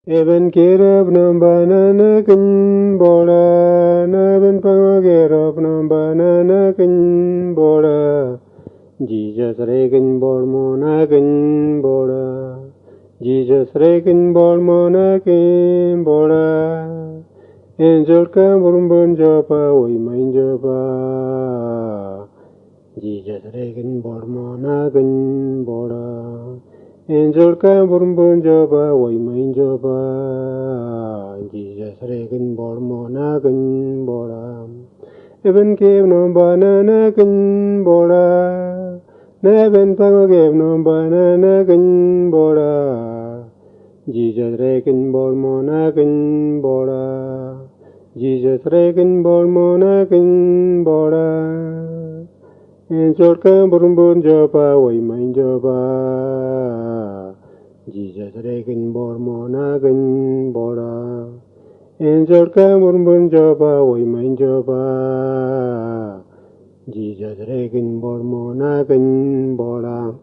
Eben kirab banana kin bola, naben pangagirab banana kin bola. Jesus rekin bormona kin bola. Jesus rekin bormona kin bola. Angel kam burumbun japa, oi main japa. Jesus rekin bormona kin bola. Angel kam burumbun japa, oi main japa. Jesus rekin bormona kin bola. Even cave no banana kin bola. Neven pango cave no banana kin bola. Jesus rekin bormona kin bola. Jesus rekin bormona kin bola. Angel kam burumbun japa, oi main japa. Jesus rekin bormona kin bola. Angel kam burumbun japa, oi main japa. Jesus rekin bormona kin bola.